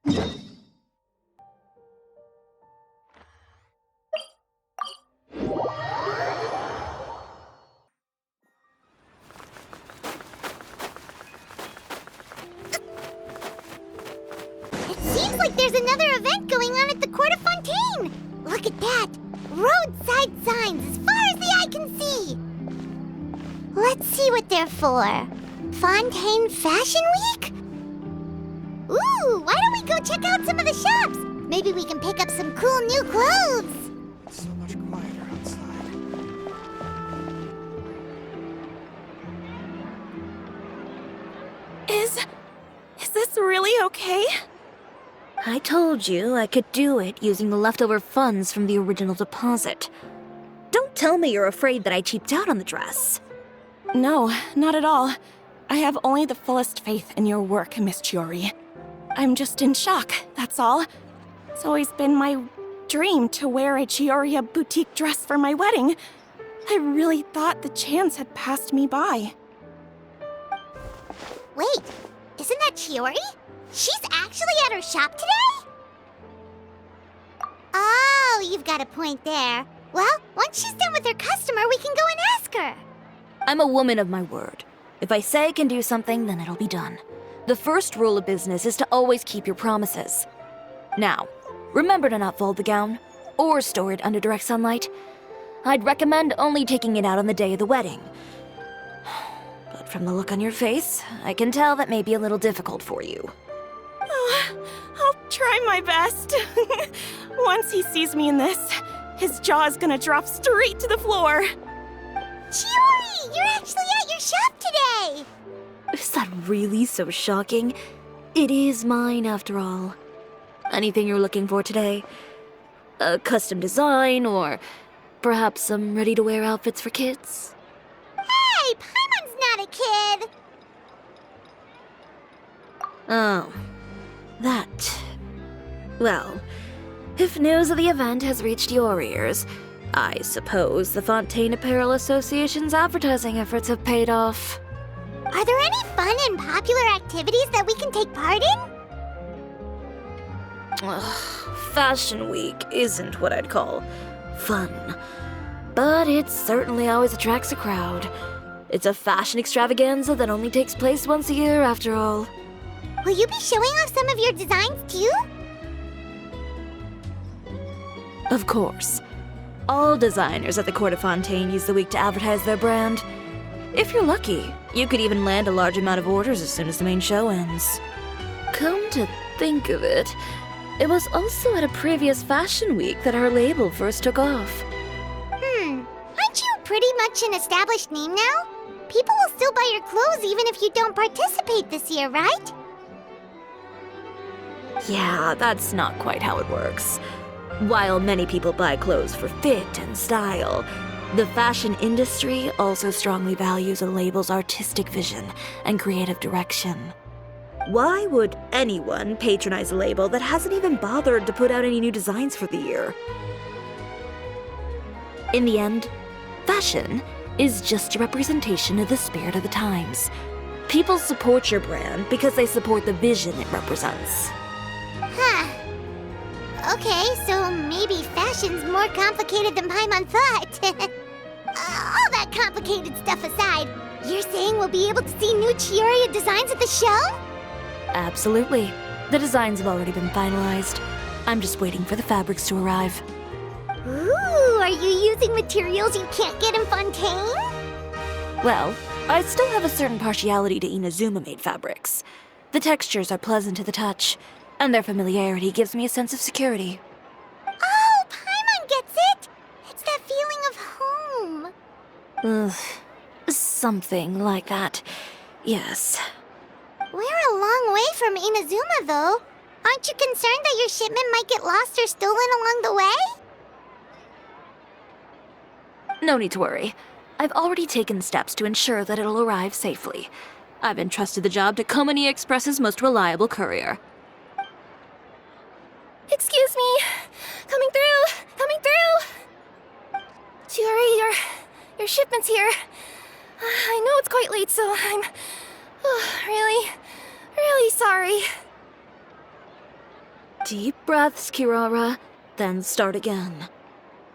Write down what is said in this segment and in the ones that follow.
It seems like there's another event going on at the Court of Fontaine! Look at that! Roadside signs as far as the eye can see! Let's see what they're for. Fontaine Fashion Week? Ooh, why don't we go check out some of the shops? Maybe we can pick up some cool new clothes! It's so much quieter outside. Is this really okay? I told you I could do it using the leftover funds from the original deposit. Don't tell me you're afraid that I cheaped out on the dress. No, not at all. I have only the fullest faith in your work, Miss Chiori. I'm just in shock, that's all. It's always been my dream to wear a Chioriya boutique dress for my wedding. I really thought the chance had passed me by. Wait, isn't that Chiori? She's actually at her shop today? Oh, you've got a point there. Well, once she's done with her customer, we can go and ask her. I'm a woman of my word. If I say I can do something, then it'll be done. The first rule of business is to always keep your promises. Now, remember to not fold the gown, or store it under direct sunlight. I'd recommend only taking it out on the day of the wedding. But from the look on your face, I can tell that may be a little difficult for you. I'll try my best. Once he sees me in this, his jaw is gonna drop straight to the floor. Chiori, you're actually at your shop today! Is that really so shocking? It is mine, after all. Anything you're looking for today? A custom design, or perhaps some ready-to-wear outfits for kids? Hey, Paimon's not a kid! Oh, that. Well, if news of the event has reached your ears, I suppose the Fontaine Apparel Association's advertising efforts have paid off. Are there any fun and popular activities that we can take part in? Fashion Week isn't what I'd call fun, but it certainly always attracts a crowd. It's a fashion extravaganza that only takes place once a year, after all. Will you be showing off some of your designs too? Of course. All designers at the Court of Fontaine use the week to advertise their brand. If you're lucky, you could even land a large amount of orders as soon as the main show ends. Come to think of it, it was also at a previous fashion week that our label first took off. Aren't you pretty much an established name now? People will still buy your clothes even if you don't participate this year, right? Yeah, that's not quite how it works. While many people buy clothes for fit and style, the fashion industry also strongly values a label's artistic vision and creative direction. Why would anyone patronize a label that hasn't even bothered to put out any new designs for the year? In the end, fashion is just a representation of the spirit of the times. People support your brand because they support the vision it represents. Huh. Okay, so maybe fashion's more complicated than Paimon thought. All that complicated stuff aside, you're saying we'll be able to see new Chioriya designs at the show? Absolutely. The designs have already been finalized. I'm just waiting for the fabrics to arrive. Ooh, are you using materials you can't get in Fontaine? Well, I still have a certain partiality to Inazuma-made fabrics. The textures are pleasant to the touch, and their familiarity gives me a sense of security. Oh, Paimon gets it! It's that feeling of home. Ugh, something like that. Yes. We're a long way from Inazuma, though. Aren't you concerned that your shipment might get lost or stolen along the way? No need to worry. I've already taken steps to ensure that it'll arrive safely. I've entrusted the job to Komani Express's most reliable courier. Excuse me. Coming through. Coming through. Chiori, your shipment's here. I know it's quite late, so I'm really sorry. Deep breaths, Kirara, then start again.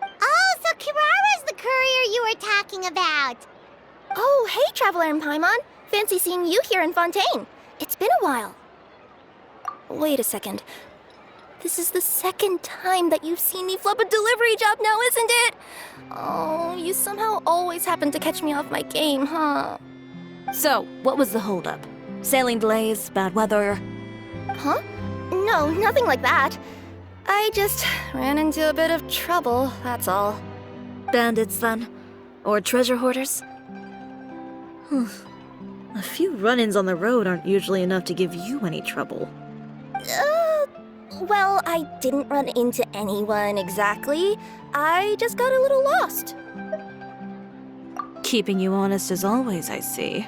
Oh, so Kirara's the courier you were talking about. Oh, hey, Traveler and Paimon. Fancy seeing you here in Fontaine. It's been a while. Wait a second. This is the second time that you've seen me flub a delivery job now, isn't it? Oh, you somehow always happen to catch me off my game, huh? So, what was the holdup? Sailing delays, bad weather? Huh? No, nothing like that. I just ran into a bit of trouble, that's all. Bandits, then? Or treasure hoarders? A few run-ins on the road aren't usually enough to give you any trouble. Well, I didn't run into anyone exactly. I just got a little lost. Keeping you honest as always, I see.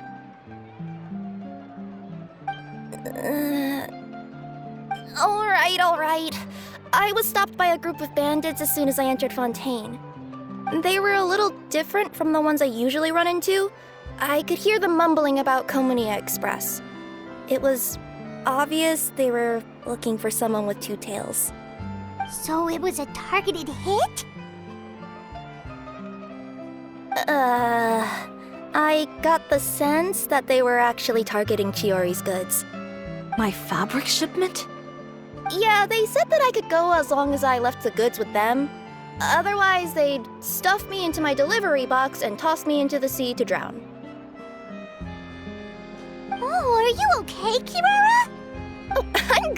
All right. I was stopped by a group of bandits as soon as I entered Fontaine. They were a little different from the ones I usually run into. I could hear them mumbling about Komunia Express. It was obvious they were looking for someone with two tails. So it was a targeted hit? I got the sense that they were actually targeting Chiori's goods. My fabric shipment? Yeah, they said that I could go as long as I left the goods with them. Otherwise, they'd stuff me into my delivery box and toss me into the sea to drown. Oh, are you okay, Kirara? Oh, I'm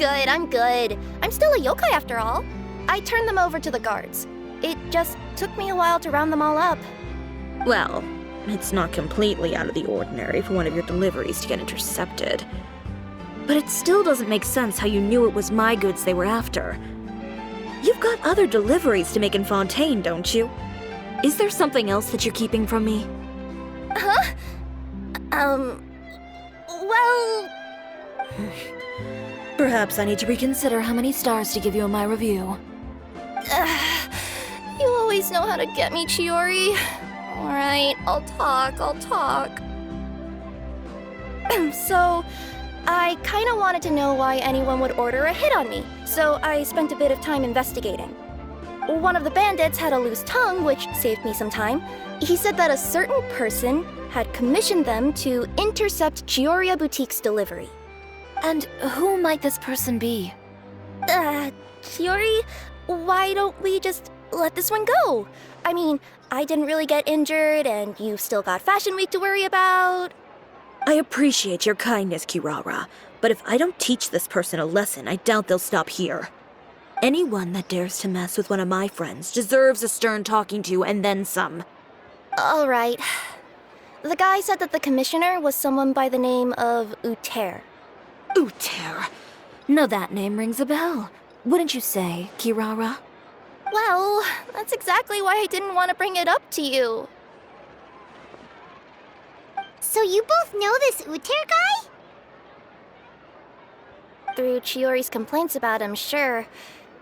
good. I'm still a yokai after all. I turned them over to the guards. It just took me a while to round them all up. Well, it's not completely out of the ordinary for one of your deliveries to get intercepted. But it still doesn't make sense how you knew it was my goods they were after. You've got other deliveries to make in Fontaine, don't you? Is there something else that you're keeping from me? Huh? Well... Perhaps I need to reconsider how many stars to give you in my review. You always know how to get me, Chiori. Alright, I'll talk. So, I kinda wanted to know why anyone would order a hit on me, so I spent a bit of time investigating. One of the bandits had a loose tongue, which saved me some time. He said that a certain person had commissioned them to intercept Chioria Boutique's delivery. And who might this person be? Chiori, why don't we just let this one go? I mean, I didn't really get injured, and you've still got Fashion Week to worry about. I appreciate your kindness, Kirara, but if I don't teach this person a lesson, I doubt they'll stop here. Anyone that dares to mess with one of my friends deserves a stern talking to and then some. All right. The guy said that the commissioner was someone by the name of Uter. Uter. Now that name rings a bell. Wouldn't you say, Kirara? Well, that's exactly why I didn't want to bring it up to you. So you both know this Uter guy? Through Chiori's complaints about him, sure.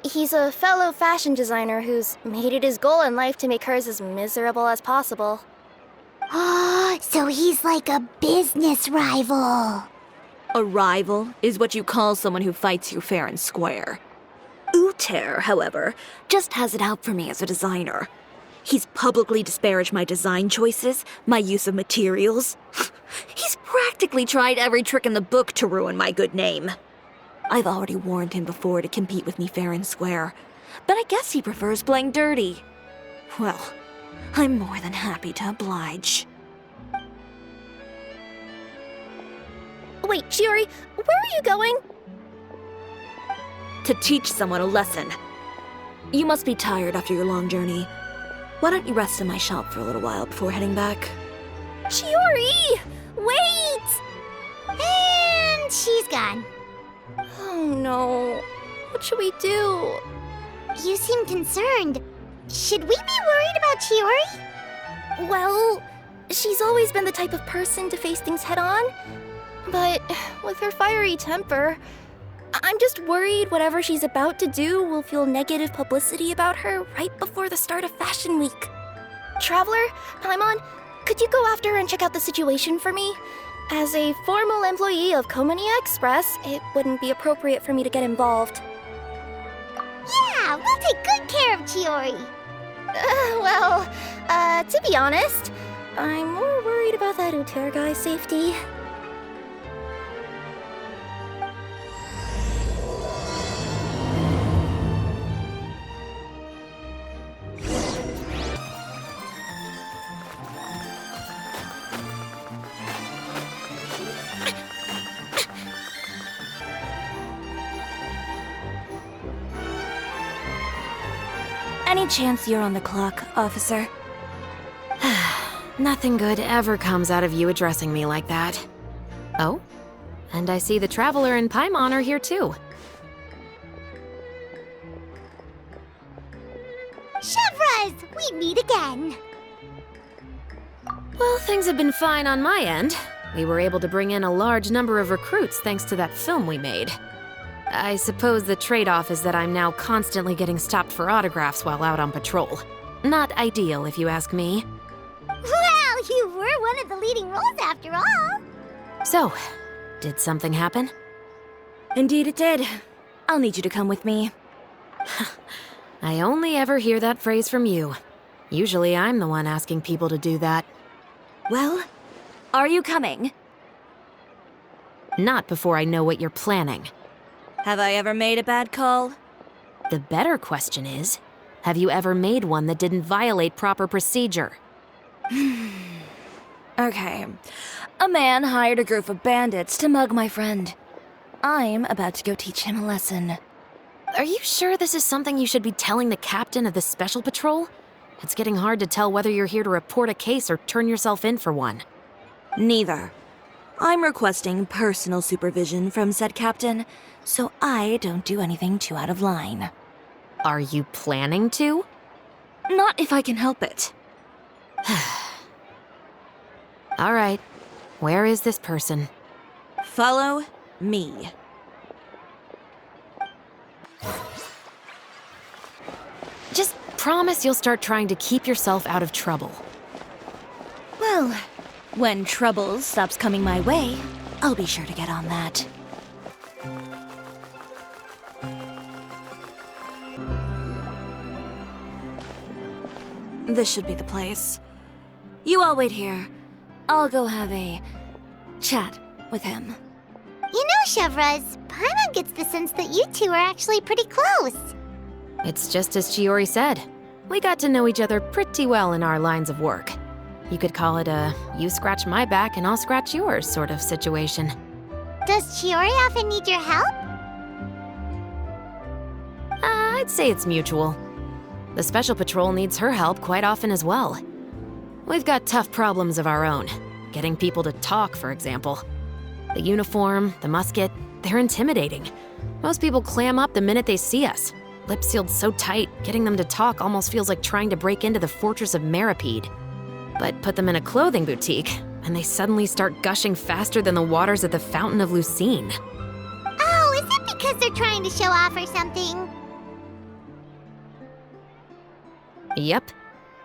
He's a fellow fashion designer who's made it his goal in life to make hers as miserable as possible. Oh, so he's like a business rival. A rival is what you call someone who fights you fair and square. Uter, however, just has it out for me as a designer. He's publicly disparaged my design choices, my use of materials. He's practically tried every trick in the book to ruin my good name. I've already warned him before to compete with me fair and square, but I guess he prefers playing dirty. Well, I'm more than happy to oblige. Wait, Chiori, where are you going? To teach someone a lesson. You must be tired after your long journey. Why don't you rest in my shop for a little while before heading back? Chiori! Wait! And she's gone. Oh no. What should we do? You seem concerned. Should we be worried about Chiori? Well, she's always been the type of person to face things head on. But with her fiery temper, I'm just worried whatever she's about to do will feel negative publicity about her right before the start of Fashion Week. Traveler, Paimon, could you go after her and check out the situation for me? As a formal employee of Komunia Express, it wouldn't be appropriate for me to get involved. Yeah, we'll take good care of Chiori. To be honest, I'm more worried about that Uter guy's safety. Any chance you're on the clock, officer? Nothing good ever comes out of you addressing me like that. Oh, and I see the Traveler and Paimon are here too. Chevraz, we meet again. Well, things have been fine on my end. We were able to bring in a large number of recruits thanks to that film we made. I suppose the trade-off is that I'm now constantly getting stopped for autographs while out on patrol. Not ideal, if you ask me. Well, you were one of the leading roles after all. So, did something happen? Indeed it did. I'll need you to come with me. I only ever hear that phrase from you. Usually I'm the one asking people to do that. Well, are you coming? Not before I know what you're planning. Have I ever made a bad call? The better question is, have you ever made one that didn't violate proper procedure? Okay. A man hired a group of bandits to mug my friend. I'm about to go teach him a lesson. Are you sure this is something you should be telling the captain of the Special Patrol? It's getting hard to tell whether you're here to report a case or turn yourself in for one. Neither. I'm requesting personal supervision from said captain, so I don't do anything too out of line. Are you planning to? Not if I can help it. All right. Where is this person? Follow me. Just promise you'll start trying to keep yourself out of trouble. Well, when trouble stops coming my way, I'll be sure to get on that. This should be the place. You all wait here. I'll go have a chat with him. You know, Chevraz, Paimon gets the sense that you two are actually pretty close. It's just as Chiori said. We got to know each other pretty well in our lines of work. You could call it a you scratch my back and I'll scratch yours sort of situation. Does Chiori often need your help? I'd say it's mutual. The Special Patrol needs her help quite often as well. We've got tough problems of our own. Getting people to talk, for example. The uniform, the musket, they're intimidating. Most people clam up the minute they see us. Lips sealed so tight, getting them to talk almost feels like trying to break into the fortress of Meripede. But put them in a clothing boutique, and they suddenly start gushing faster than the waters at the Fountain of Lucine. Oh, is it because they're trying to show off or something? Yep.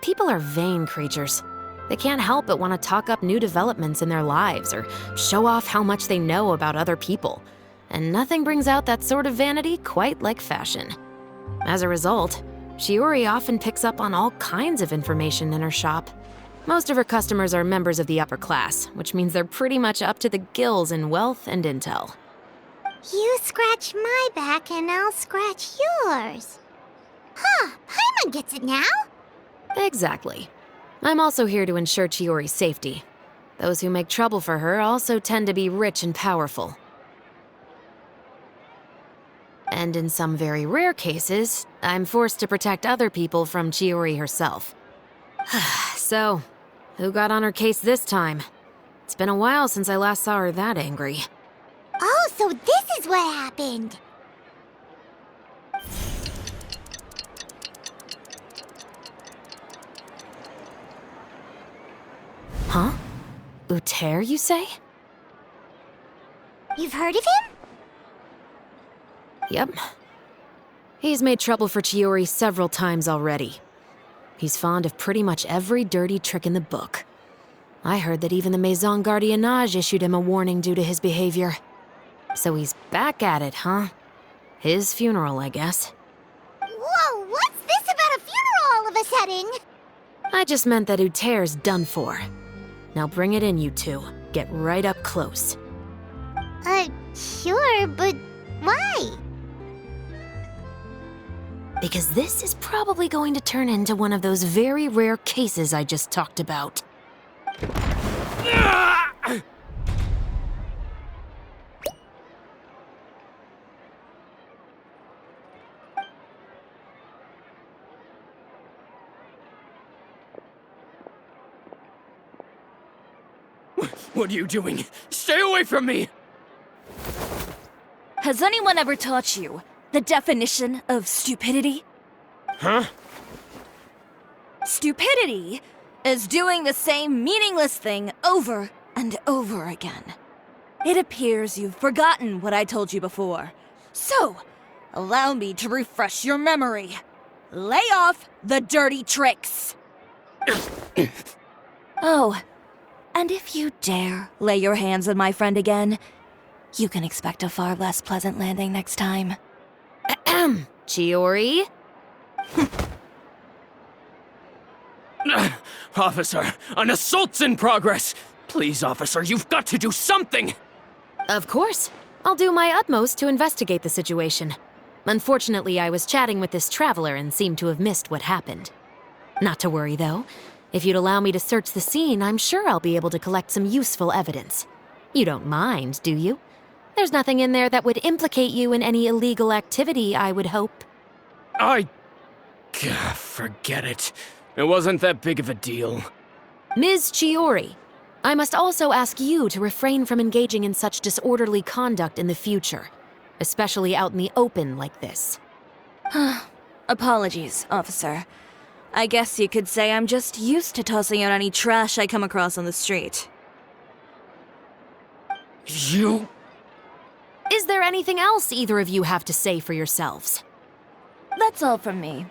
People are vain creatures. They can't help but want to talk up new developments in their lives or show off how much they know about other people. And nothing brings out that sort of vanity quite like fashion. As a result, Chiori often picks up on all kinds of information in her shop. Most of her customers are members of the upper class, which means they're pretty much up to the gills in wealth and intel. You scratch my back and I'll scratch yours. Huh, Paimon gets it now. Exactly. I'm also here to ensure Chiori's safety. Those who make trouble for her also tend to be rich and powerful. And in some very rare cases, I'm forced to protect other people from Chiori herself. So, who got on her case this time? It's been a while since I last saw her that angry. Oh, so this is what happened. Huh? Uter, you say? You've heard of him? Yep. He's made trouble for Chiori several times already. He's fond of pretty much every dirty trick in the book. I heard that even the Maison Gardiennage issued him a warning due to his behavior. So he's back at it, huh? His funeral, I guess. Whoa, what's this about a funeral all of a sudden? I just meant that Uter's done for. Now bring it in, you two. Get right up close. Sure, but why? Because this is probably going to turn into one of those very rare cases I just talked about. What are you doing? Stay away from me! Has anyone ever taught you the definition of stupidity? Huh? Stupidity is doing the same meaningless thing over and over again. It appears you've forgotten what I told you before. So, allow me to refresh your memory. Lay off the dirty tricks. Oh, and if you dare lay your hands on my friend again, you can expect a far less pleasant landing next time. Ahem. Chiori? Officer, an assault's in progress! Please, officer, you've got to do something! Of course. I'll do my utmost to investigate the situation. Unfortunately, I was chatting with this traveler and seemed to have missed what happened. Not to worry, though. If you'd allow me to search the scene, I'm sure I'll be able to collect some useful evidence. You don't mind, do you? There's nothing in there that would implicate you in any illegal activity, I would hope. Forget it. It wasn't that big of a deal. Ms. Chiori, I must also ask you to refrain from engaging in such disorderly conduct in the future, especially out in the open like this. Apologies, officer. I guess you could say I'm just used to tossing out any trash I come across on the street. You... Is there anything else either of you have to say for yourselves? That's all from me.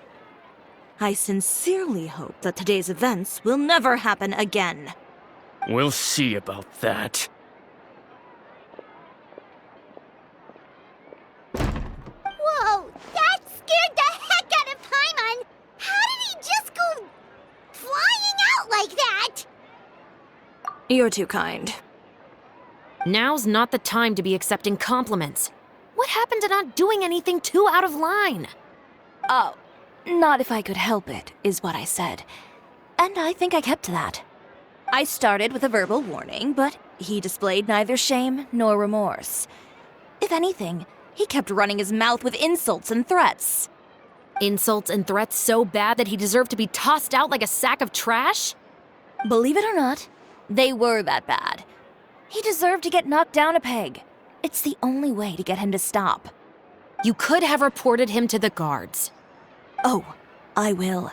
I sincerely hope that today's events will never happen again. We'll see about that. Whoa, that scared the heck out of Paimon! How did he just go flying out like that? You're too kind. Now's not the time to be accepting compliments. What happened to not doing anything too out of line? Oh, not if I could help it, is what I said. And I think I kept to that. I started with a verbal warning, but he displayed neither shame nor remorse. If anything, he kept running his mouth with insults and threats. Insults and threats so bad that he deserved to be tossed out like a sack of trash? Believe it or not, they were that bad. He deserved to get knocked down a peg. It's the only way to get him to stop. You could have reported him to the guards. Oh, I will.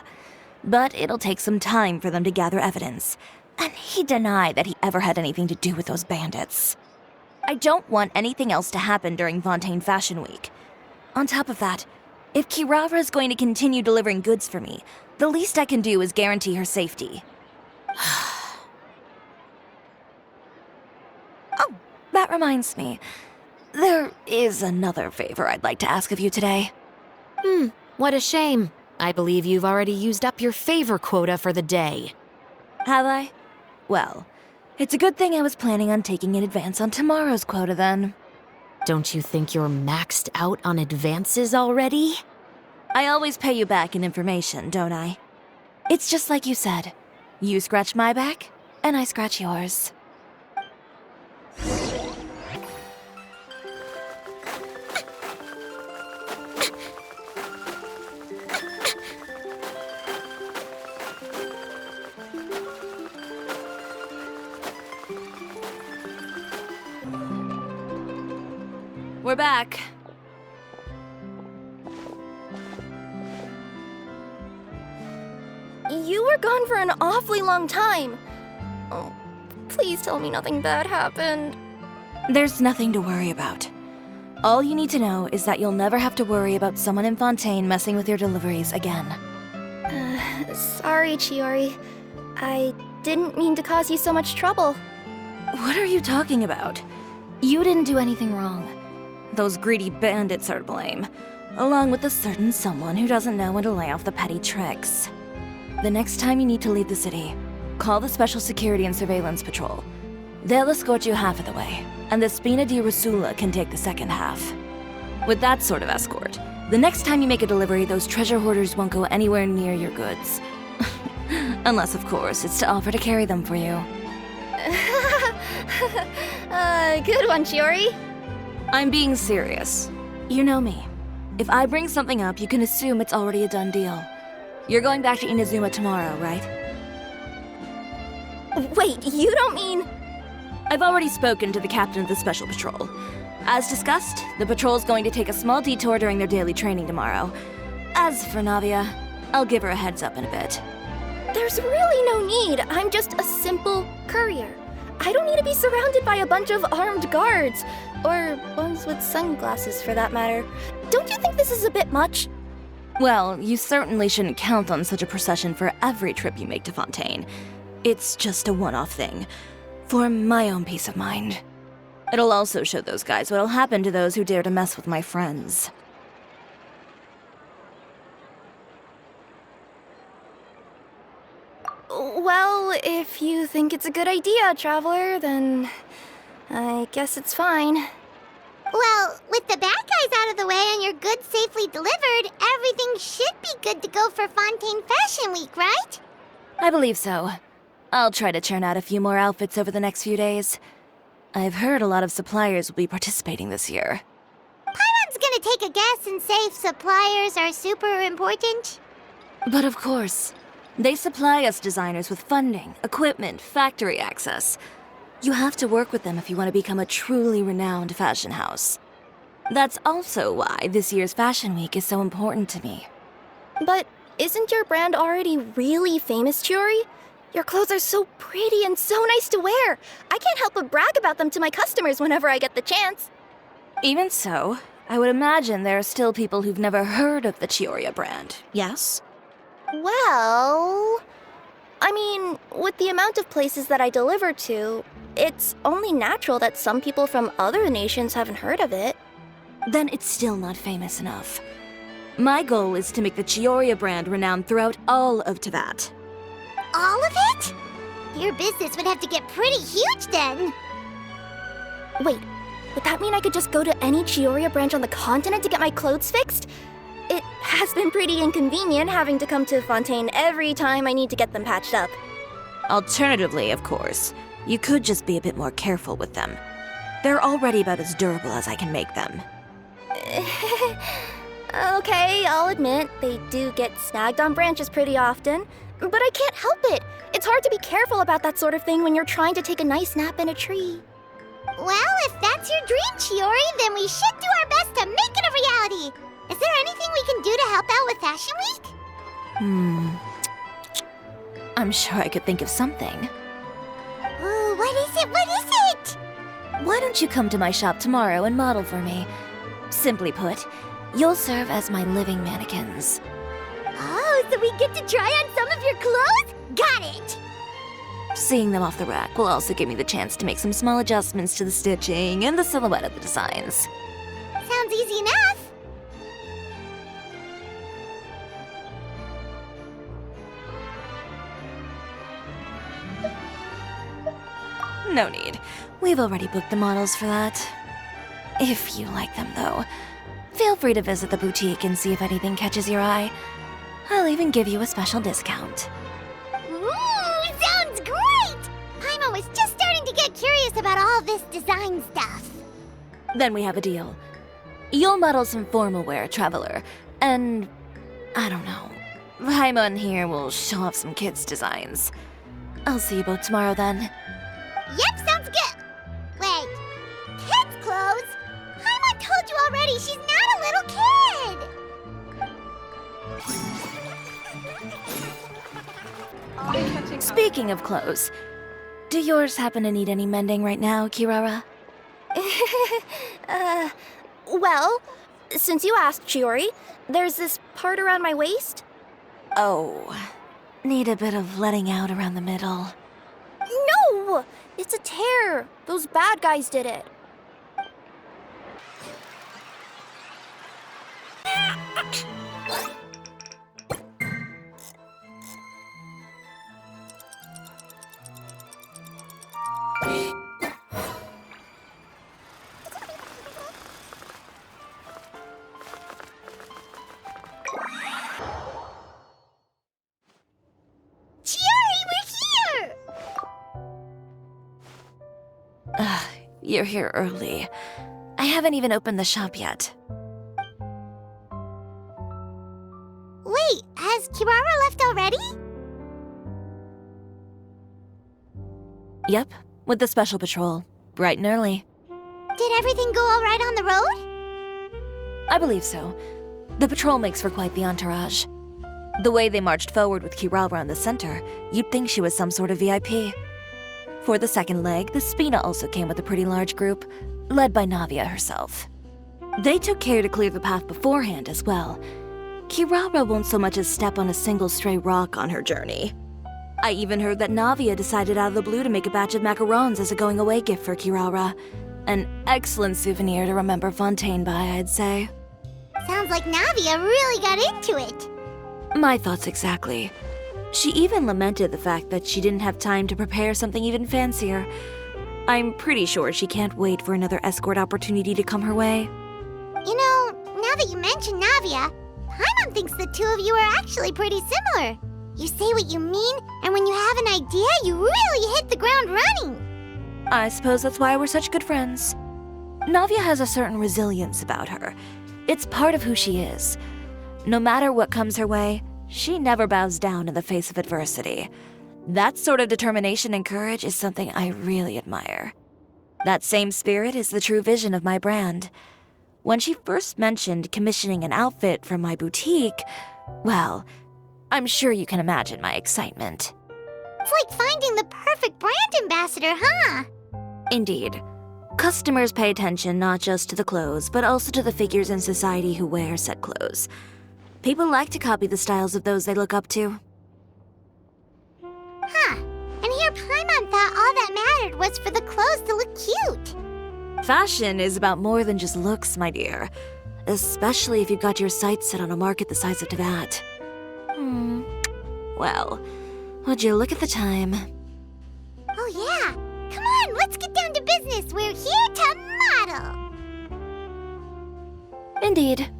But it'll take some time for them to gather evidence. And he denied that he ever had anything to do with those bandits. I don't want anything else to happen during Fontaine Fashion Week. On top of that, if Kirara is going to continue delivering goods for me, the least I can do is guarantee her safety. Oh, that reminds me. There is another favor I'd like to ask of you today. What a shame. I believe you've already used up your favor quota for the day. Have I? Well, it's a good thing I was planning on taking an advance on tomorrow's quota then. Don't you think you're maxed out on advances already? I always pay you back in information, don't I? It's just like you said. You scratch my back, and I scratch yours. We're back. You were gone for an awfully long time. Oh, please tell me nothing bad happened. There's nothing to worry about. All you need to know is that you'll never have to worry about someone in Fontaine messing with your deliveries again. Sorry, Chiori. I didn't mean to cause you so much trouble. What are you talking about? You didn't do anything wrong. Those greedy bandits are to blame. along with a certain someone who doesn't know when to lay off the petty tricks. The next time you need to leave the city, call the Special Security and Surveillance Patrol. They'll escort you half of the way, and the Spina di Rusula can take the second half. With that sort of escort, the next time you make a delivery, those treasure hoarders won't go anywhere near your goods. Unless, of course, it's to offer to carry them for you. Good one, Chiori. I'm being serious. You know me. If I bring something up, you can assume it's already a done deal. You're going back to Inazuma tomorrow, right? Wait, you don't mean... I've already spoken to the captain of the Special Patrol. As discussed, the patrol's going to take a small detour during their daily training tomorrow. As for Navia, I'll give her a heads up in a bit. There's really no need. I'm just a simple courier. I don't need to be surrounded by a bunch of armed guards. Or ones with sunglasses, for that matter. Don't you think this is a bit much? Well, you certainly shouldn't count on such a procession for every trip you make to Fontaine. It's just a one-off thing. For my own peace of mind. It'll also show those guys what'll happen to those who dare to mess with my friends. Well, if you think it's a good idea, Traveler, then I guess it's fine. Well, with the bad guys out of the way and your goods safely delivered, everything should be good to go for Fontaine Fashion Week, right? I believe so. I'll try to churn out a few more outfits over the next few days. I've heard a lot of suppliers will be participating this year. Paimon's gonna take a guess and say suppliers are super important. But of course, they supply us designers with funding, equipment, factory access. You have to work with them if you want to become a truly renowned fashion house. That's also why this year's Fashion Week is so important to me. But isn't your brand already really famous, Chiori? Your clothes are so pretty and so nice to wear. I can't help but brag about them to my customers whenever I get the chance. Even so, I would imagine there are still people who've never heard of the Chioria brand, yes? Well... I mean, with the amount of places that I deliver to, it's only natural that some people from other nations haven't heard of it. Then it's still not famous enough. My goal is to make the Chioria brand renowned throughout all of Teyvat. All of it? Your business would have to get pretty huge then. Wait, would that mean I could just go to any Chioria branch on the continent to get my clothes fixed? It has been pretty inconvenient having to come to Fontaine every time I need to get them patched up. Alternatively, of course, you could just be a bit more careful with them. They're already about as durable as I can make them. Okay, I'll admit, they do get snagged on branches pretty often. But I can't help it. It's hard to be careful about that sort of thing when you're trying to take a nice nap in a tree. Well, if that's your dream, Chiori, then we should do our best to make it a reality. Is there anything we can do to help out with Fashion Week? I'm sure I could think of something. Ooh, what is it? What is it? Why don't you come to my shop tomorrow and model for me? Simply put, you'll serve as my living mannequins. Oh, so we get to try on some of your clothes? Got it! Seeing them off the rack will also give me the chance to make some small adjustments to the stitching and the silhouette of the designs. Sounds easy enough. No need. We've already booked the models for that. If you like them, though, feel free to visit the boutique and see if anything catches your eye. I'll even give you a special discount. Ooh, sounds great! Paimon was just starting to get curious about all this design stuff. Then we have a deal. You'll model some formal wear, Traveler, and... I don't know. Paimon here will show off some kids' designs. I'll see you both tomorrow then. Yep, sounds good. Wait, kids' clothes? Paimon told you already she's not a little kid. Speaking of clothes, do yours happen to need any mending right now, Kirara? Well, since you asked, Chiori, there's this part around my waist. Oh, need a bit of letting out around the middle. No! It's a tear. Those bad guys did it. you're here early. I haven't even opened the shop yet. Wait, has Kirara left already? Yep, with the special patrol. Bright and early. Did everything go all right on the road? I believe so. The patrol makes for quite the entourage. The way they marched forward with Kirara in the center, you'd think she was some sort of VIP. For the second leg, the Spina also came with a pretty large group, led by Navia herself. They took care to clear the path beforehand as well. Kirara won't so much as step on a single stray rock on her journey. I even heard that Navia decided out of the blue to make a batch of macarons as a going-away gift for Kirara. An excellent souvenir to remember Fontaine by, I'd say. Sounds like Navia really got into it. My thoughts exactly. She even lamented the fact that she didn't have time to prepare something even fancier. I'm pretty sure she can't wait for another escort opportunity to come her way. You know, now that you mention Navia, Paimon thinks the two of you are actually pretty similar. You say what you mean, and when you have an idea, you really hit the ground running. I suppose that's why we're such good friends. Navia has a certain resilience about her. It's part of who she is. No matter what comes her way, she never bows down in the face of adversity. That sort of determination and courage is something I really admire. That same spirit is the true vision of my brand. When she first mentioned commissioning an outfit from my boutique, well, I'm sure you can imagine my excitement. It's like finding the perfect brand ambassador, huh? Indeed. Customers pay attention not just to the clothes, but also to the figures in society who wear said clothes. People like to copy the styles of those they look up to. Huh. And here Paimon thought all that mattered was for the clothes to look cute. Fashion is about more than just looks, my dear. Especially if you've got your sights set on a market the size of Teyvat. Well, would you look at the time? Oh yeah. Come on, let's get down to business. We're here to model. Indeed.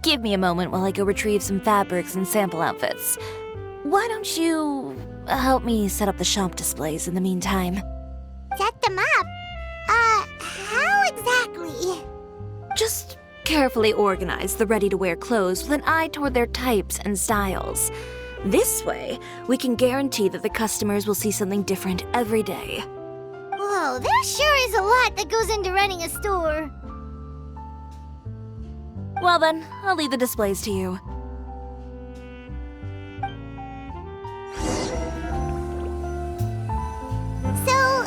Give me a moment while I go retrieve some fabrics and sample outfits. Why don't you help me set up the shop displays in the meantime? Set them up? How exactly? Just carefully organize the ready-to-wear clothes with an eye toward their types and styles. This way, we can guarantee that the customers will see something different every day. Whoa, there sure is a lot that goes into running a store. Well then, I'll leave the displays to you. So,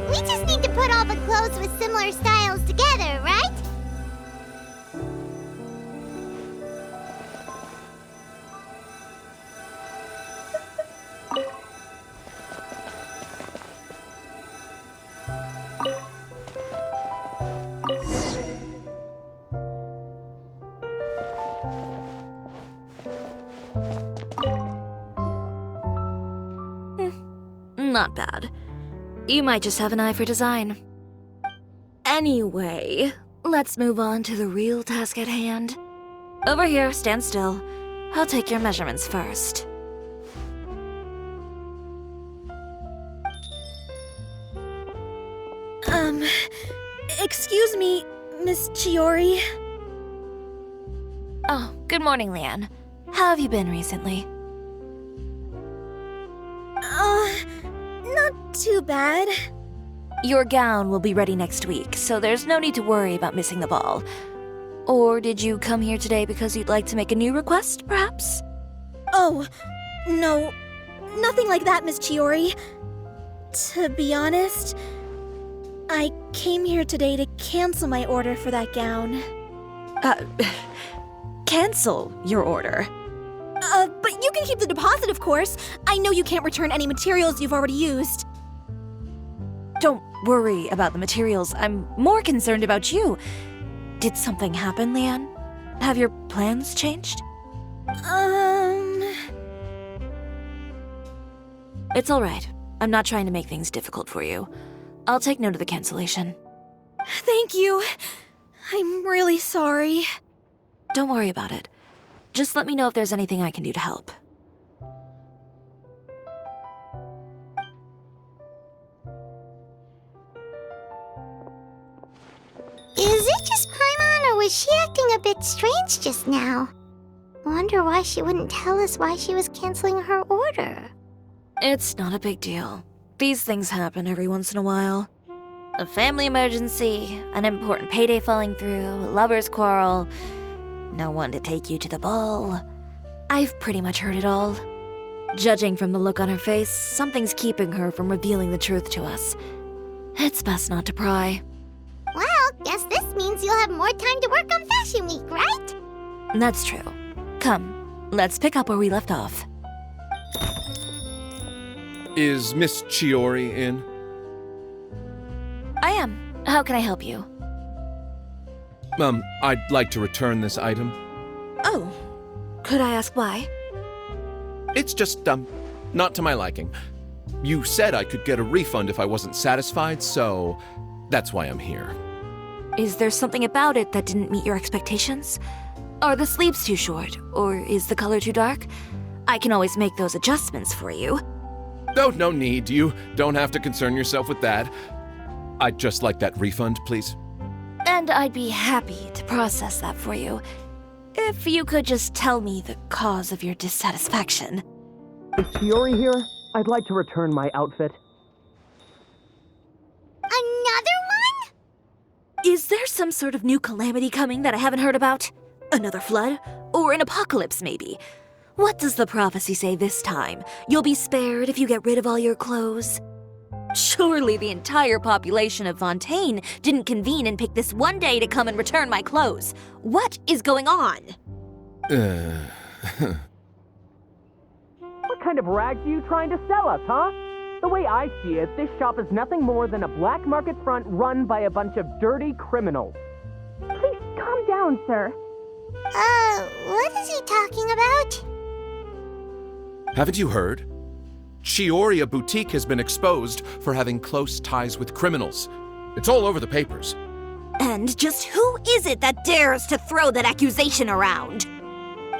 we just need to put all the clothes with similar styles together, right? Not bad. You might just have an eye for design. Anyway, let's move on to the real task at hand. Over here, stand still. I'll take your measurements first. Excuse me, Miss Chiori. Oh, good morning, Leanne. How have you been recently? Not too bad. Your gown will be ready next week, so there's no need to worry about missing the ball. Or did you come here today because you'd like to make a new request, perhaps? Oh, no. Nothing like that, Miss Chiori. To be honest, I came here today to cancel my order for that gown. Cancel your order. But you can keep the deposit, of course. I know you can't return any materials you've already used. Don't worry about the materials. I'm more concerned about you. Did something happen, Leanne? Have your plans changed? It's all right. I'm not trying to make things difficult for you. I'll take note of the cancellation. Thank you. I'm really sorry. Don't worry about it. Just let me know if there's anything I can do to help. was she acting a bit strange just now? Wonder why she wouldn't tell us why she was canceling her order. It's not a big deal. These things happen every once in a while. A family emergency, an important payday falling through, a lover's quarrel, no one to take you to the ball. I've pretty much heard it all. Judging from the look on her face, something's keeping her from revealing the truth to us. It's best not to pry. Well, guess this means you'll have more time to work on Fashion Week, right? That's true. Come, let's pick up where we left off. Is Miss Chiori in? I am. How can I help you? I'd like to return this item. Oh, could I ask why? It's just, not to my liking. You said I could get a refund if I wasn't satisfied, so that's why I'm here. Is there something about it that didn't meet your expectations? Are the sleeves too short, or is the color too dark? I can always make those adjustments for you. Oh, no need. You don't have to concern yourself with that. I'd just like that refund, please. And I'd be happy to process that for you. If you could just tell me the cause of your dissatisfaction. Is Chiori here? I'd like to return my outfit. Another one? Is there some sort of new calamity coming that I haven't heard about? Another flood? Or an apocalypse, maybe? What does the prophecy say this time? You'll be spared if you get rid of all your clothes? Surely the entire population of Fontaine didn't convene and pick this one day to come and return my clothes. What is going on? What kind of rags are you trying to sell us, huh? The way I see it, this shop is nothing more than a black market front run by a bunch of dirty criminals. Please calm down, sir. What is he talking about? Haven't you heard? Chioria Boutique has been exposed for having close ties with criminals. It's all over the papers. And just who is it that dares to throw that accusation around?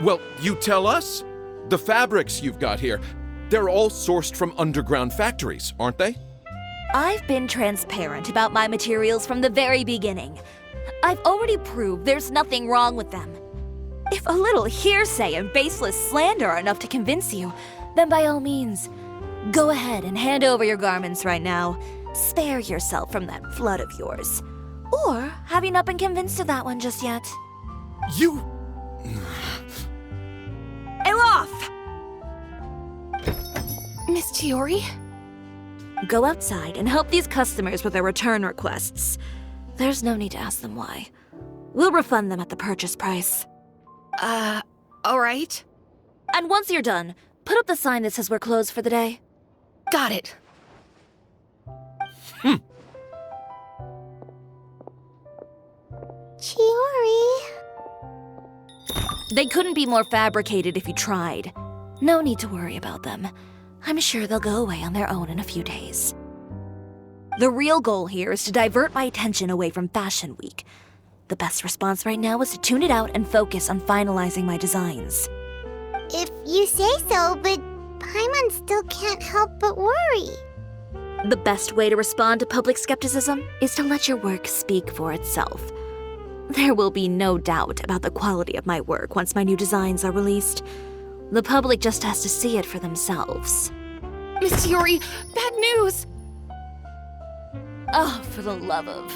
Well, you tell us. The fabrics you've got here, they're all sourced from underground factories, aren't they? I've been transparent about my materials from the very beginning. I've already proved there's nothing wrong with them. If a little hearsay and baseless slander are enough to convince you, then by all means, go ahead and hand over your garments right now. Spare yourself from that flood of yours. Or have you not been convinced of that one just yet? You... Elof! Miss Chiori? Go outside and help these customers with their return requests. There's no need to ask them why. We'll refund them at the purchase price. Alright. And once you're done, put up the sign that says we're closed for the day. Got it. Chiori. They couldn't be more fabricated if you tried. No need to worry about them. I'm sure they'll go away on their own in a few days. The real goal here is to divert my attention away from Fashion Week. The best response right now is to tune it out and focus on finalizing my designs. If you say so, but Paimon still can't help but worry. The best way to respond to public skepticism is to let your work speak for itself. There will be no doubt about the quality of my work once my new designs are released. The public just has to see it for themselves. Miss Chiori, bad news! Oh, for the love of...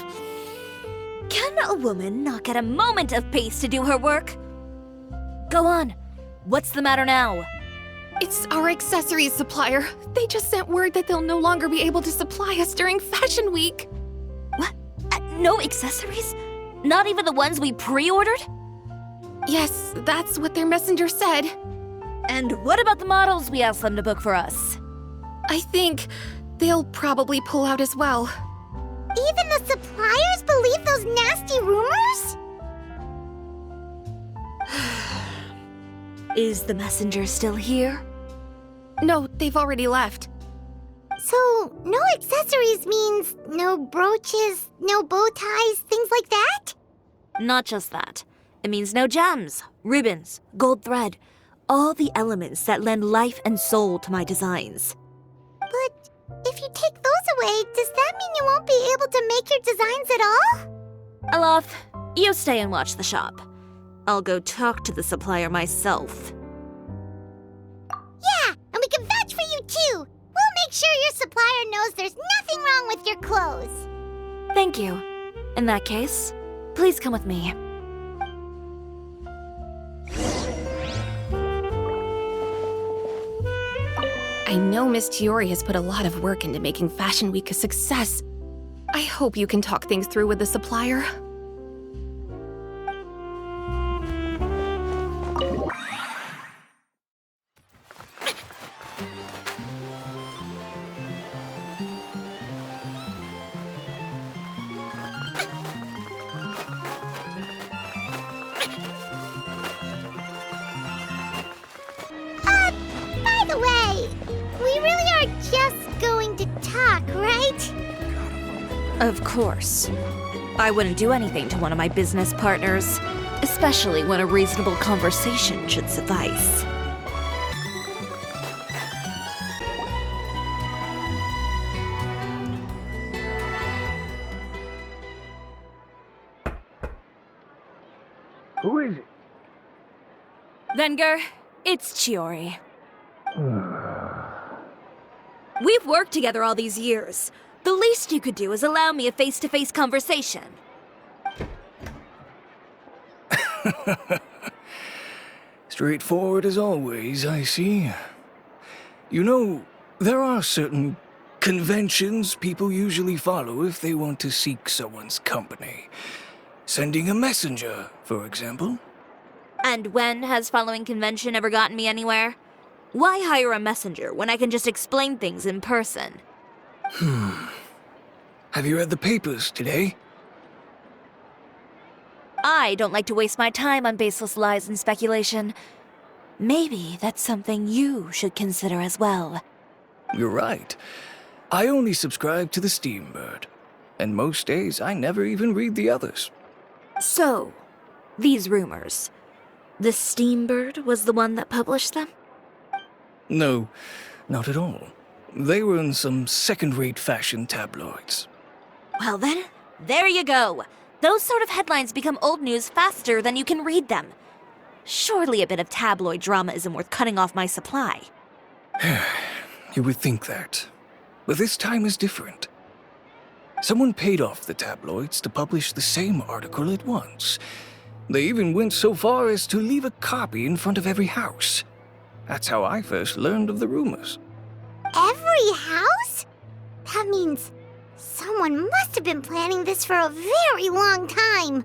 Can a woman not get a moment of peace to do her work? Go on. What's the matter now? It's our accessories supplier. They just sent word that they'll no longer be able to supply us during Fashion Week. What? No accessories? Not even the ones we pre-ordered? Yes, that's what their messenger said. And what about the models we asked them to book for us? I think they'll probably pull out as well. Even the suppliers believe those nasty rumors? Is the messenger still here? No, they've already left. So, no accessories means no brooches, no bow ties, things like that? Not just that. It means no gems, ribbons, gold thread, all the elements that lend life and soul to my designs. But if you take those away, does that mean you won't be able to make your designs at all? Alof, You stay and watch the shop. I'll go talk to the supplier myself. Yeah, and we can vouch for you too. We'll make sure your supplier knows there's nothing wrong with your clothes. Thank you. In that case, please come with me. I know Miss Chiori has put a lot of work into making Fashion Week a success. I hope you can talk things through with the supplier. By the way, we really are just going to talk, right? Of course. I wouldn't do anything to one of my business partners, especially when a reasonable conversation should suffice. Who is it? Venger, it's Chiori. We've worked together all these years. The least you could do is allow me a face-to-face conversation. Straightforward as always, I see. You know, there are certain conventions people usually follow if they want to seek someone's company. Sending a messenger, for example. And when has following convention ever gotten me anywhere? Why hire a messenger when I can just explain things in person? Have you read the papers today? I don't like to waste my time on baseless lies and speculation. Maybe that's something you should consider as well. You're right. I only subscribe to the Steambird. And most days I never even read the others. So, these rumors. The Steambird was the one that published them? No, not at all. They were in some second-rate fashion tabloids. Well then, there you go. Those sort of headlines become old news faster than you can read them. Surely a bit of tabloid drama isn't worth cutting off my supply. You would think that. But this time is different. Someone paid off the tabloids to publish the same article at once. They even went so far as to leave a copy in front of every house. That's how I first learned of the rumors. Every house? That means someone must have been planning this for a very long time.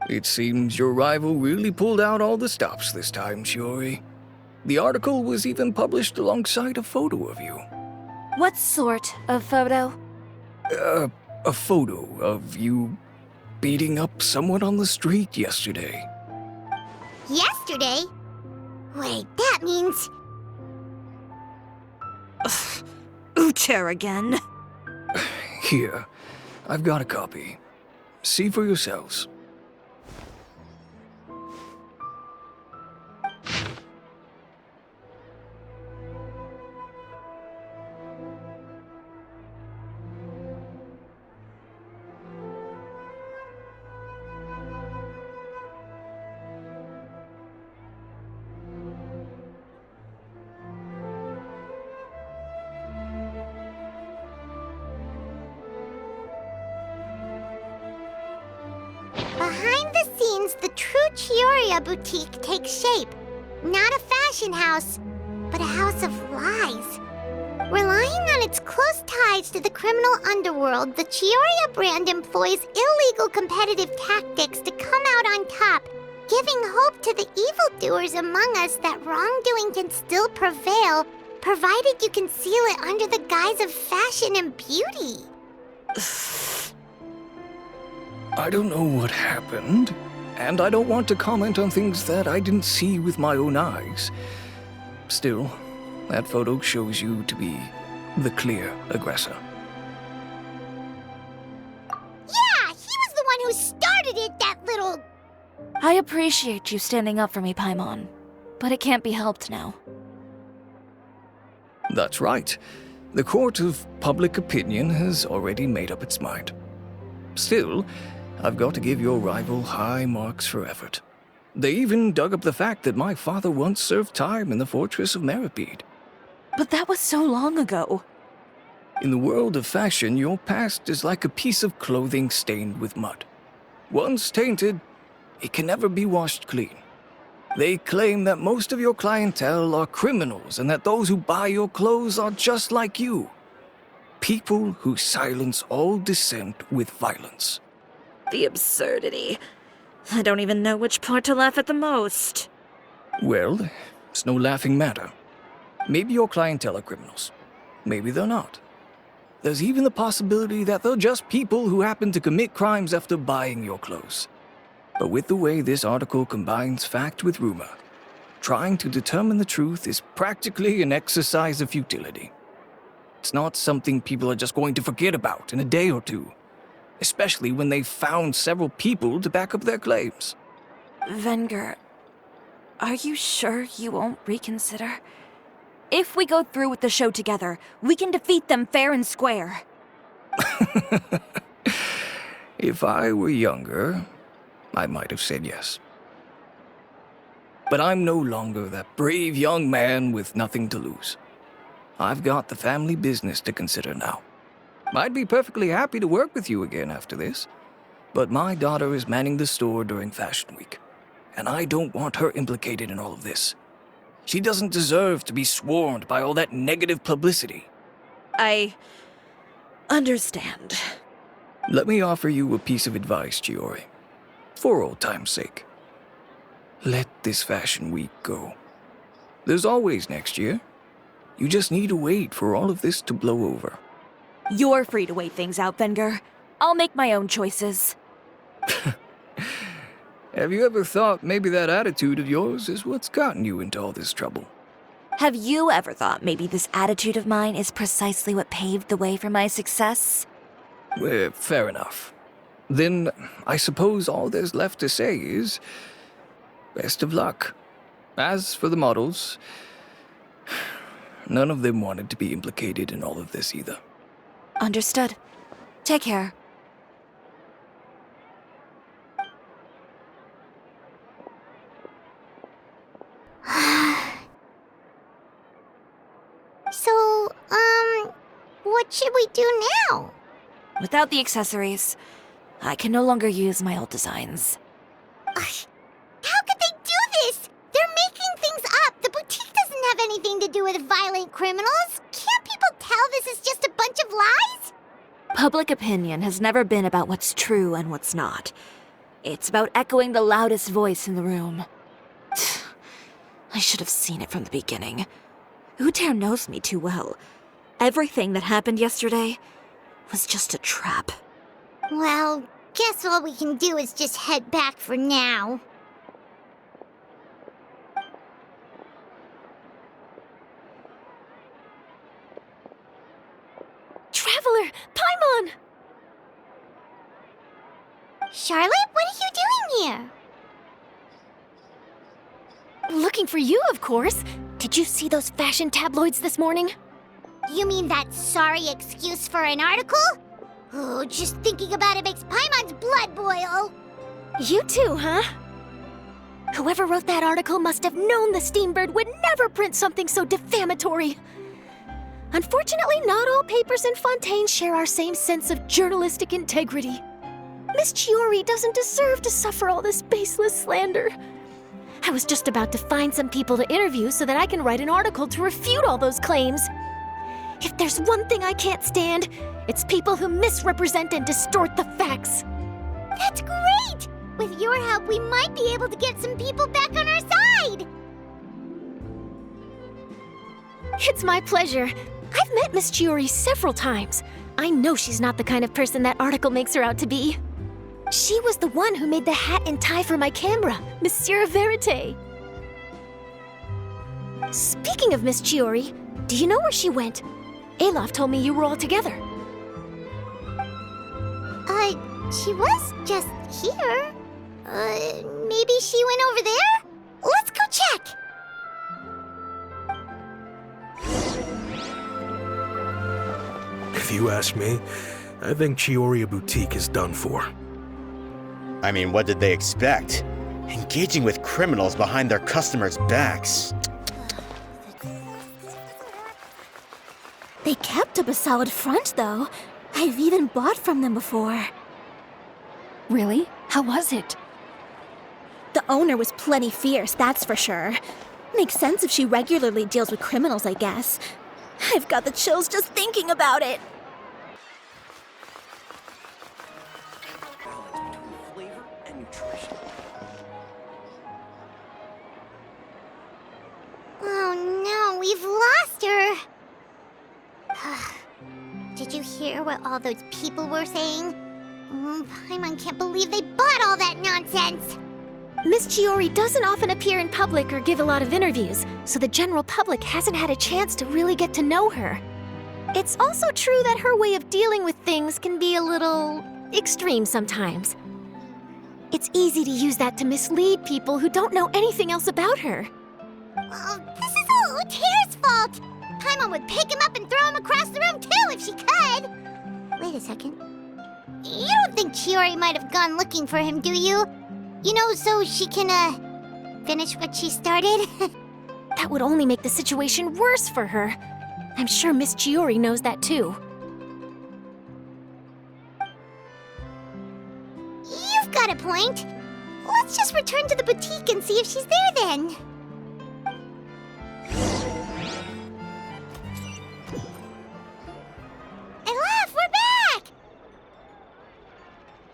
It seems your rival really pulled out all the stops this time, Shiori. The article was even published alongside a photo of you. What sort of photo? A photo of you beating up someone on the street yesterday. Yesterday? Wait, that means... Ucher again. Here, I've got a copy. See for yourselves. Behind the scenes, the true Chioria boutique takes shape. Not a fashion house, but a house of lies. Relying on its close ties to the criminal underworld, the Chioria brand employs illegal competitive tactics to come out on top, giving hope to the evildoers among us that wrongdoing can still prevail, provided you conceal it under the guise of fashion and beauty. I don't know what happened, and I don't want to comment on things that I didn't see with my own eyes. Still, that photo shows you to be the clear aggressor. Yeah, he was the one who started it, that little... I appreciate you standing up for me, Paimon, but it can't be helped now. That's right. The court of public opinion has already made up its mind. Still, I've got to give your rival high marks for effort. They even dug up the fact that my father once served time in the fortress of Meripede. But that was so long ago. In the world of fashion, your past is like a piece of clothing stained with mud. Once tainted, it can never be washed clean. They claim that most of your clientele are criminals and that those who buy your clothes are just like you. People who silence all dissent with violence. The absurdity. I don't even know which part to laugh at the most. Well, it's no laughing matter. Maybe your clientele are criminals. Maybe they're not. There's even the possibility that they're just people who happen to commit crimes after buying your clothes. But with the way this article combines fact with rumor, trying to determine the truth is practically an exercise of futility. It's not something people are just going to forget about in a day or two, especially when they've found several people to back up their claims. Venger, are you sure you won't reconsider? If we go through with the show together, we can defeat them fair and square. If I were younger, I might have said yes. But I'm no longer that brave young man with nothing to lose. I've got the family business to consider now. I'd be perfectly happy to work with you again after this, but my daughter is manning the store during Fashion Week, and I don't want her implicated in all of this. She doesn't deserve to be swarmed by all that negative publicity. I understand. Let me offer you a piece of advice, Chiori. For old time's sake. Let this Fashion Week go. There's always next year. You just need to wait for all of this to blow over. You're free to wait things out, Venger. I'll make my own choices. Have you ever thought maybe that attitude of yours is what's gotten you into all this trouble? Have you ever thought maybe this attitude of mine is precisely what paved the way for my success? Fair enough. Then I suppose all there's left to say is, best of luck. As for the models, none of them wanted to be implicated in all of this either. Understood. Take care. So, what should we do now? Without the accessories, I can no longer use my old designs. How could they do this? They're making things up. The boutique doesn't have anything to do with violent criminals. Can't people tell this is just a bunch of lies? Public opinion has never been about what's true and what's not. It's about echoing the loudest voice in the room. I should have seen it from the beginning. Uter knows me too well. Everything that happened yesterday was just a trap. Well, guess all we can do is just head back for now. Traveler! Paimon! Charlotte, what are you doing here? Looking for you, of course. Did you see those fashion tabloids this morning? You mean that sorry excuse for an article? Oh, just thinking about it makes Paimon's blood boil. You too, huh? Whoever wrote that article must have known the Steambird would never print something so defamatory. Unfortunately, not all papers in Fontaine share our same sense of journalistic integrity. Miss Chiori doesn't deserve to suffer all this baseless slander. I was just about to find some people to interview so that I can write an article to refute all those claims. If there's one thing I can't stand, it's people who misrepresent and distort the facts. That's great! With your help, we might be able to get some people back on our side! It's my pleasure. I've met Miss Chiori several times. I know she's not the kind of person that article makes her out to be. She was the one who made the hat and tie for my camera, Monsieur Verite. Speaking of Miss Chiori, do you know where she went? Alof told me you were all together. She was just here. Maybe she went over there? Let's go check! If you ask me, I think Chiori Boutique is done for. I mean, what did they expect? Engaging with criminals behind their customers' backs. They kept up a solid front, though. I've even bought from them before. Really? How was it? The owner was plenty fierce, that's for sure. Makes sense if she regularly deals with criminals, I guess. I've got the chills just thinking about it. Balance between flavor and nutrition. Oh no, we've lost her! Did you hear what all those people were saying? Paimon can't believe they bought all that nonsense! Miss Chiori doesn't often appear in public or give a lot of interviews, so the general public hasn't had a chance to really get to know her. It's also true that her way of dealing with things can be a little extreme sometimes. It's easy to use that to mislead people who don't know anything else about her. This is all Utear's fault! Paimon would pick him up and throw him across the room too if she could! Wait a second. You don't think Chiori might have gone looking for him, do you? You know, so she can, finish what she started? That would only make the situation worse for her. I'm sure Miss Chiori knows that too. You've got a point. Let's just return to the boutique and see if she's there then. Elaf, we're back!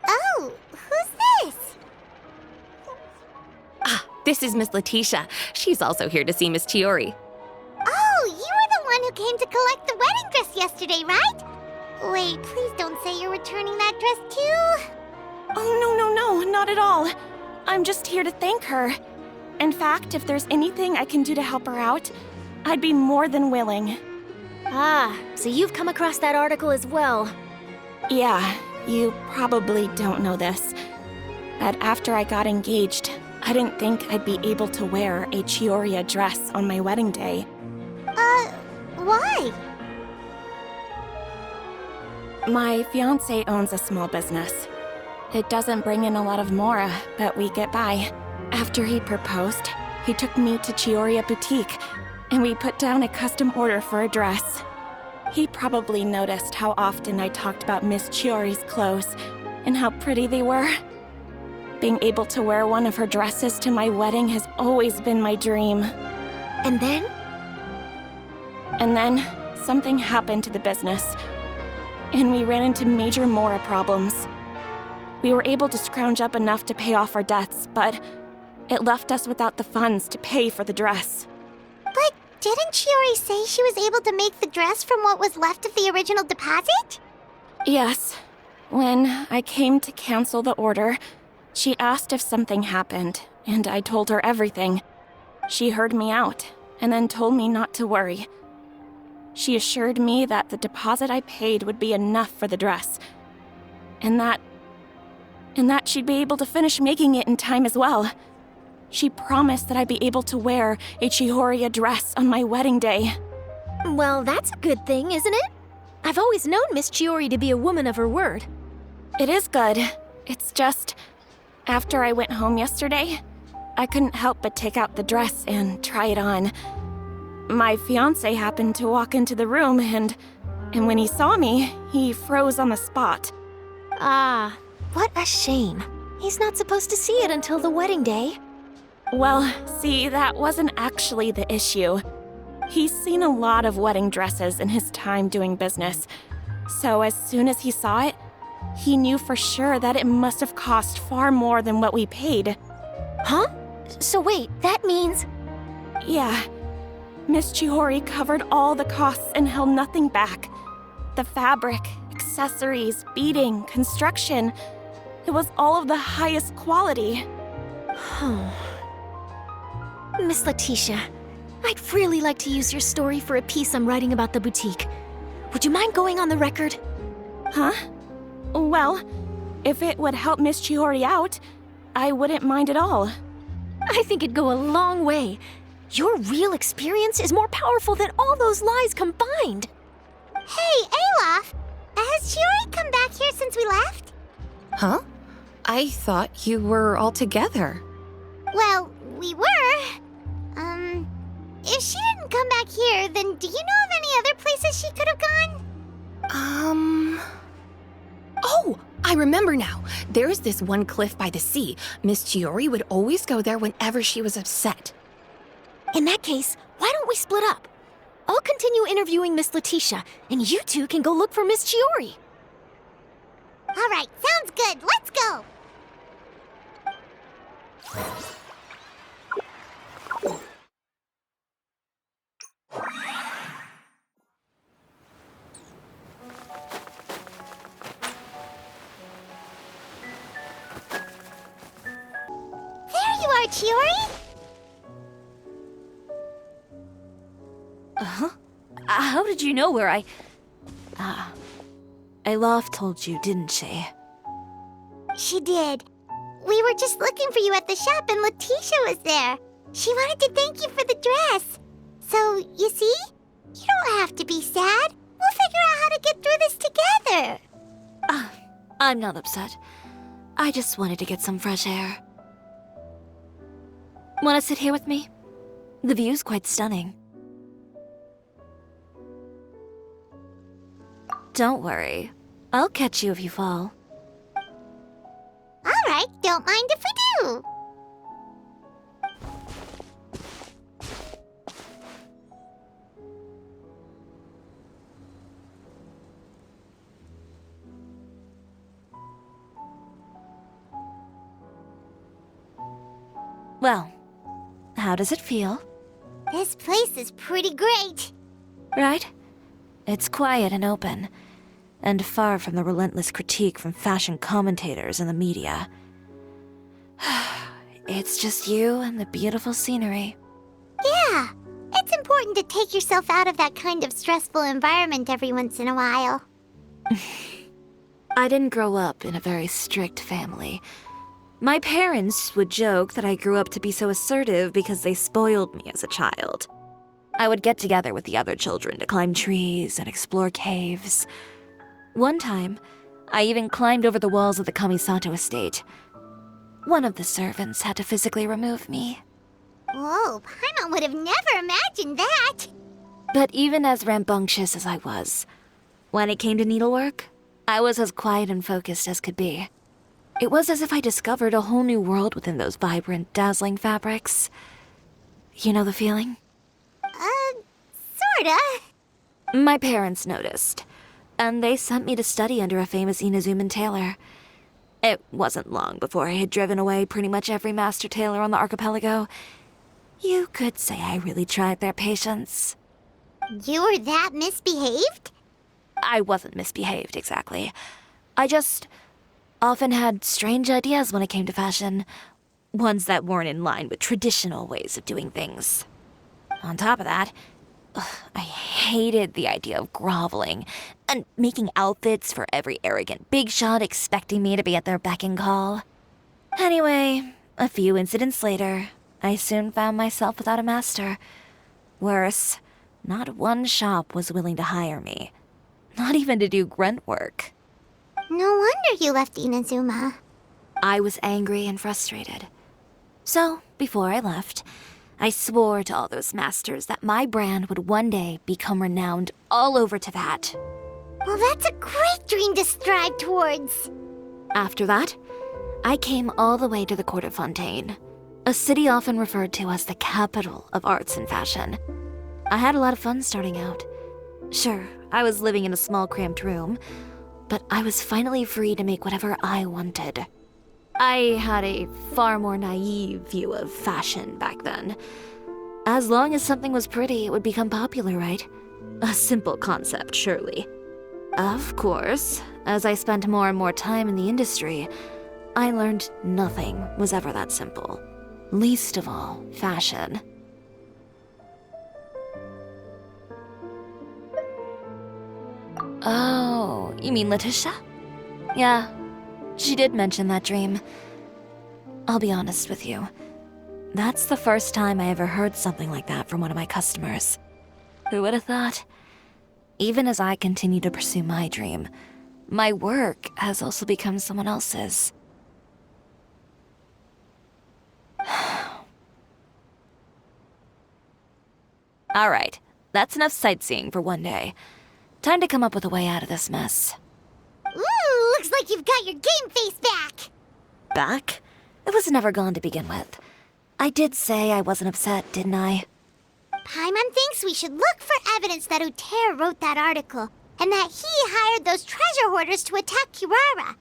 Oh, who's this? This is Miss Letitia. She's also here to see Miss Chiori. Oh, you were the one who came to collect the wedding dress yesterday, right? Wait, please don't say you're returning that dress too. Oh, no, not at all. I'm just here to thank her. In fact, if there's anything I can do to help her out, I'd be more than willing. Ah, so you've come across that article as well. Yeah, you probably don't know this, but after I got engaged, I didn't think I'd be able to wear a Chiori dress on my wedding day. Why? My fiancé owns a small business. It doesn't bring in a lot of mora, but we get by. After he proposed, he took me to Chiori Boutique, and we put down a custom order for a dress. He probably noticed how often I talked about Miss Chiori's clothes, and how pretty they were. Being able to wear one of her dresses to my wedding has always been my dream. And then? And then, something happened to the business, and we ran into major mora problems. We were able to scrounge up enough to pay off our debts, but it left us without the funds to pay for the dress. But didn't Chiori say she was able to make the dress from what was left of the original deposit? Yes. When I came to cancel the order, she asked if something happened, and I told her everything. She heard me out, and then told me not to worry. She assured me that the deposit I paid would be enough for the dress, and that she'd be able to finish making it in time as well. She promised that I'd be able to wear a Chiori dress on my wedding day. Well, that's a good thing, isn't it? I've always known Miss Chiori to be a woman of her word. It is good. It's just, after I went home yesterday, I couldn't help but take out the dress and try it on. My fiancé happened to walk into the room, and when he saw me, he froze on the spot. Ah, what a shame. He's not supposed to see it until the wedding day. Well, see, that wasn't actually the issue. He's seen a lot of wedding dresses in his time doing business, so as soon as he saw it, he knew for sure that it must have cost far more than what we paid. Huh? So wait, that means... Yeah. Miss Chiori covered all the costs and held nothing back. The fabric, accessories, beading, construction. It was all of the highest quality. Miss Letitia, I'd really like to use your story for a piece I'm writing about the boutique. Would you mind going on the record? Huh? Well, if it would help Miss Chiori out, I wouldn't mind at all. I think it'd go a long way. Your real experience is more powerful than all those lies combined. Hey, Olaf! Has Chiori come back here since we left? Huh? I thought you were all together. Well, we were. If she didn't come back here, then do you know of any other places she could have gone? Oh, I remember now. There's this one cliff by the sea. Miss Chiori would always go there whenever she was upset. In that case, why don't we split up? I'll continue interviewing Miss Letitia, and you two can go look for Miss Chiori. All right, sounds good. Let's go. There you are, Chiori. How did you know where Aloft told you, didn't she? She did. We were just looking for you at the shop and Letitia was there. She wanted to thank you for the dress. So, you see? You don't have to be sad. We'll figure out how to get through this together. I'm not upset. I just wanted to get some fresh air. Want to sit here with me? The view's quite stunning. Don't worry. I'll catch you if you fall. All right, don't mind if we do. Well, how does it feel? This place is pretty great. Right? It's quiet and open, and far from the relentless critique from fashion commentators and the media. It's just you and the beautiful scenery. Yeah, it's important to take yourself out of that kind of stressful environment every once in a while. I didn't grow up in a very strict family. My parents would joke that I grew up to be so assertive because they spoiled me as a child. I would get together with the other children to climb trees and explore caves. One time, I even climbed over the walls of the Kamisato estate. One of the servants had to physically remove me. Whoa, Paimon would have never imagined that. But even as rambunctious as I was, when it came to needlework, I was as quiet and focused as could be. It was as if I discovered a whole new world within those vibrant, dazzling fabrics. You know the feeling? Sorta. My parents noticed, and they sent me to study under a famous Inazuman tailor. It wasn't long before I had driven away pretty much every master tailor on the archipelago. You could say I really tried their patience. You were that misbehaved? I wasn't misbehaved, exactly. I just often had strange ideas when it came to fashion. Ones that weren't in line with traditional ways of doing things. On top of that, I hated the idea of groveling and making outfits for every arrogant big shot expecting me to be at their beck and call. Anyway, a few incidents later, I soon found myself without a master. Worse, not one shop was willing to hire me. Not even to do grunt work. No wonder you left Inazuma. I was angry and frustrated. So, before I left, I swore to all those masters that my brand would one day become renowned all over Teyvat. Well, that's a great dream to strive towards. After that, I came all the way to the court of Fontaine, a city often referred to as the capital of arts and fashion. I had a lot of fun starting out. Sure, I was living in a small cramped room, but I was finally free to make whatever I wanted. I had a far more naive view of fashion back then. As long as something was pretty, it would become popular, right? A simple concept, surely. Of course, as I spent more and more time in the industry, I learned nothing was ever that simple. Least of all, fashion. Oh, you mean Letitia? Yeah, she did mention that dream. I'll be honest with you. That's the first time I ever heard something like that from one of my customers. Who would have thought? Even as I continue to pursue my dream, my work has also become someone else's. Alright, that's enough sightseeing for one day. Time to come up with a way out of this mess. Ooh, looks like you've got your game face back. Back? It was never gone to begin with. I did say I wasn't upset, didn't I? Paimon thinks we should look for evidence that Uter wrote that article, and that he hired those treasure hoarders to attack Kirara.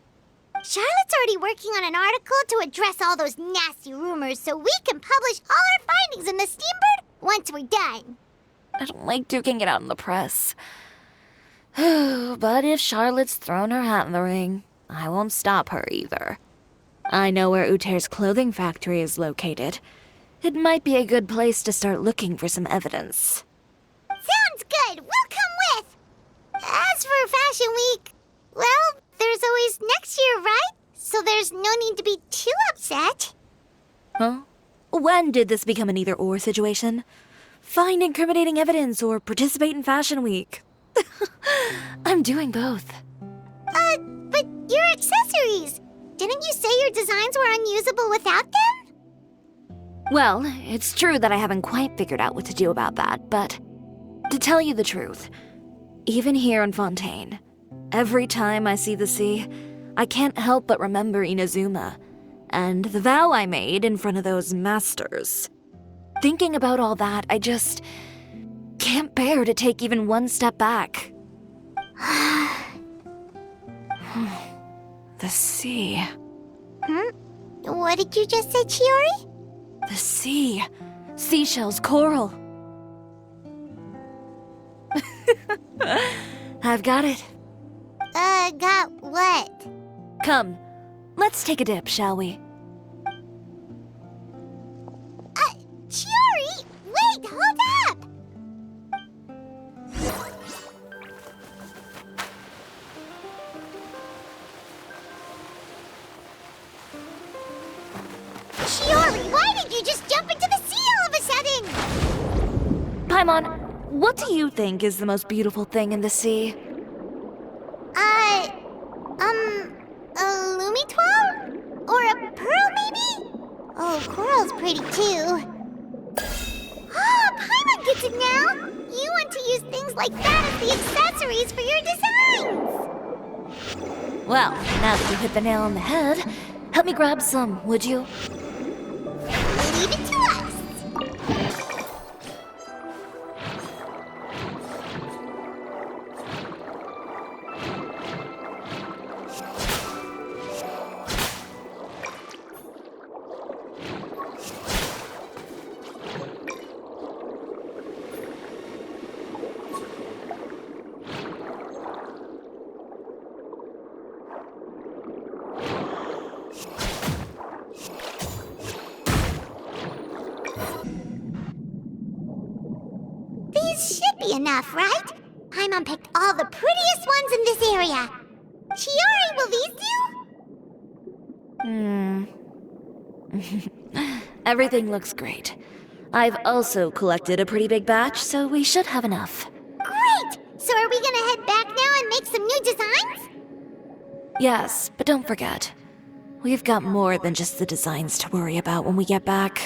Charlotte's already working on an article to address all those nasty rumors so we can publish all our findings in the Steambird once we're done. I don't like duking it out in the press. But if Charlotte's thrown her hat in the ring, I won't stop her either. I know where Uter's clothing factory is located. It might be a good place to start looking for some evidence. Sounds good. We'll come with. As for Fashion Week, well, there's always next year, right? So there's no need to be too upset. Huh? When did this become an either-or situation? Find incriminating evidence or participate in Fashion Week. I'm doing both. But your accessories! Didn't you say your designs were unusable without them? Well, it's true that I haven't quite figured out what to do about that, but to tell you the truth, even here in Fontaine, every time I see the sea, I can't help but remember Inazuma and the vow I made in front of those masters. Thinking about all that, I just can't bear to take even one step back. The sea. What did you just say, Chiori? The sea. Seashells, coral. I've got it. Got what? Come, let's take a dip, shall we? Chiori! Wait, hold up! Chiori, why did you just jump into the sea all of a sudden? Paimon, what do you think is the most beautiful thing in the sea? A Lumitwal? Or a pearl, maybe? Oh, coral's pretty too. Oh, Paimon gets it now! You want to use things like that as the accessories for your designs! Well, now that you hit the nail on the head, help me grab some, would you? Leave it to us! These should be enough, right? Paimon picked all the prettiest ones in this area. Chiori, will these do? Everything looks great. I've also collected a pretty big batch, so we should have enough. Great! So are we gonna head back now and make some new designs? Yes, but don't forget, we've got more than just the designs to worry about when we get back.